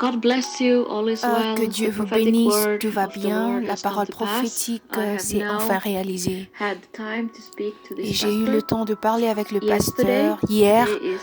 God bless you. All is Que well. Dieu The vous prophetic bénisse, word tout va of the bien, Lord la has come parole to pass. prophétique I have s'est enfin now réalisée. had time to speak to Et this j'ai eu le pastor temps de parler avec le yesterday. pasteur Today hier. is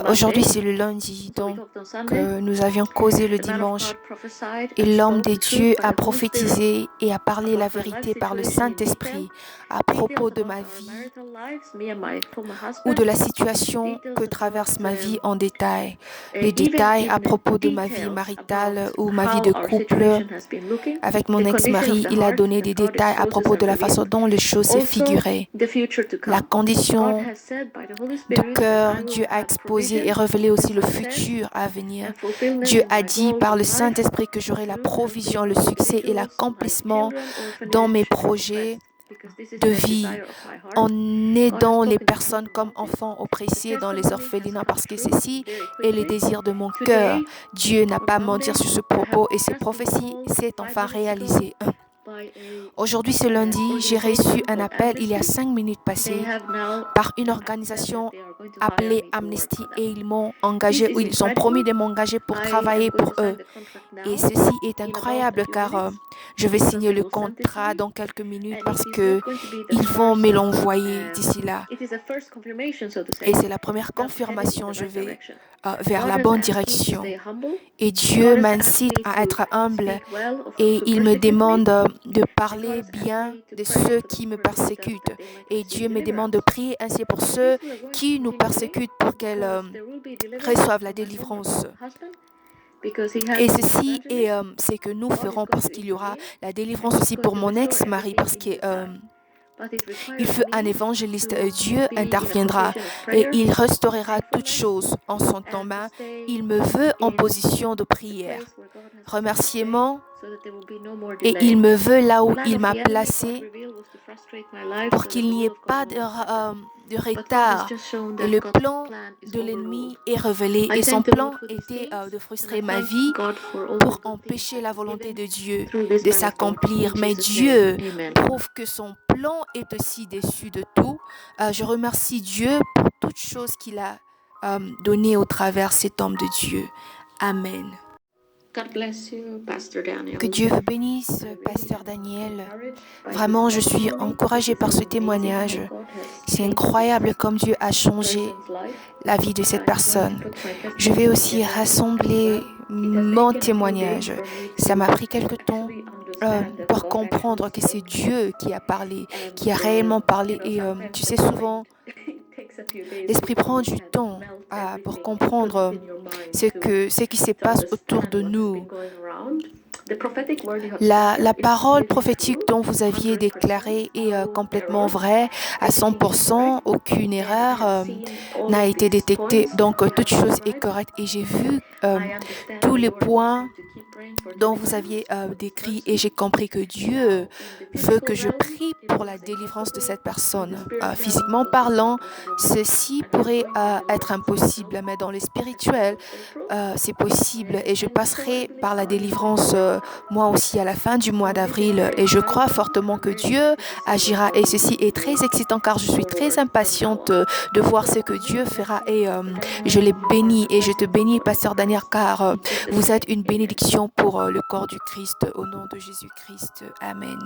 Aujourd'hui, Monday, c'est le lundi, so we donc talked on Sunday. nous avions causé le The man of dimanche. God prophesied Et and l'homme spoke de the truth Dieu by a the Holy Spirit prophétisé et a parlé la about my life vérité par le situation in detail. Saint-Esprit à Details propos de about ma our vie marital lives, me and my former ou husband. de la situation Details que about traverse ma vie en détail. Les even détails à propos de ma vie details about maritale ou ma vie how de our couple. situation has been looking, Avec mon the condition of ex-mari, the il a heart donné that des God détails à exposes propos and de la façon revealed, dont les choses s'est also figurées. the future to La come. God condition has said by the Holy de Spirit that cœur, I will Dieu a have exposé et provision, révélé aussi le success, futur à venir. and fulfillment Dieu in a my dit goals par of le life Saint-Esprit que j'aurai la through provision, helping le succès et individuals, my l'accomplissement children, dans mes orphanage, and projets rest, because this is de the vie, desire of my heart. en God has aidant les spoken to me personnes comme about it. enfants The oppressés dans les testimony has orphelinats, come parce que true ceci very est le quickly. désir de mon cœur. Today, Dieu n'a on pas Monday, menti sur ce I have propos et ses just been prophéties called s'est 5 enfin minutes ago réalisé. by Aujourd'hui, ce a lundi, j'ai reçu organization un called appel il y a Amnesty. 5 minutes They passées have now par une said that organisation they are going to hire appelée me to work Amnesty for them. et ils m'ont This engagé, ou is ils ont promis incredible. de m'engager pour I am travailler going pour to sign eux. the contract Et now ceci est in about a incroyable few car minutes je vais because signer they le will send it to contrat me, dans quelques minutes and it parce is not que going to be the ils vont me first l'envoyer d'ici là. it is a first confirmation, so to Et say, c'est la première that I'm headed in confirmation, the je right vais direction. vers God la has bonne asked me to direction. stay humble. Et Dieu God has asked m'incite me à to être humble speak well of those et who il me persecute me, demande de and God parler has asked bien me to de pray ceux for the qui me persecutors persécutent. that they might Et receive Dieu me demande de deliverance. prier ainsi pour And ceux people are going to qui nous continue today persécutent pour qu'ils because there will be deliverance reçoivent la for my former délivrance. husband because he has Et been an ceci est evangelist. ce que nous God is ferons going parce to qu'il y aura intervene la and délivrance he's aussi going pour to mon restore ex-mari everything parce in qu'il due time. But it fut requires un me évangéliste. to Dieu be in a interviendra position of et prayer, il of restaurera toutes thankfulness, choses en son temps. and to stay Il me veut en in position de the prière, place where God has asked me to stay remerciement, so that there will be no more et il delay. me veut là The où plan il of m'a the enemy, God placé revealed, was to frustrate my life pour so that qu'il the n'y will ait of God pas will not happen. de But God has retard. just shown Et that le God's plan plan is de overruled. l'ennemi est révélé I et son thank the Lord plan for these était things, de and I frustrer ma thank vie God for all the pour good things empêcher that la He's volonté given de Dieu through this de man of God. In s'accomplir. Mais Jesus' name, Dieu amen. prouve que son plan est aussi dessus de tout. Je remercie Dieu pour toutes choses qu'il a données au travers cet homme de Dieu. Amen. God bless you, Pastor Daniel. Que Dieu vous bénisse, Pasteur Daniel. Vraiment, je suis encouragée par ce témoignage. C'est incroyable comme Dieu a changé la vie de cette personne. Je vais aussi rassembler mon témoignage. Ça m'a pris quelque temps pour comprendre que c'est Dieu qui a parlé, qui a réellement parlé. Et tu sais, souvent, l'esprit prend du temps pour comprendre ce qui se passe autour de nous. La parole prophétique dont vous aviez déclaré est complètement vraie, à 100%, aucune erreur n'a été détectée, donc toute chose est correcte. Et j'ai vu tous les points dont vous aviez décrit et j'ai compris que Dieu veut que je prie pour la délivrance de cette personne. Physiquement parlant, ceci pourrait être impossible, mais dans le spirituel, c'est possible et je passerai par la délivrance moi aussi à la fin du mois d'avril et je crois fortement que Dieu agira et ceci est très excitant car je suis très impatiente de voir ce que Dieu fera et je les bénis et je te bénis Pasteur Daniel car vous êtes une bénédiction pour le corps du Christ au nom de Jésus-Christ. Amen.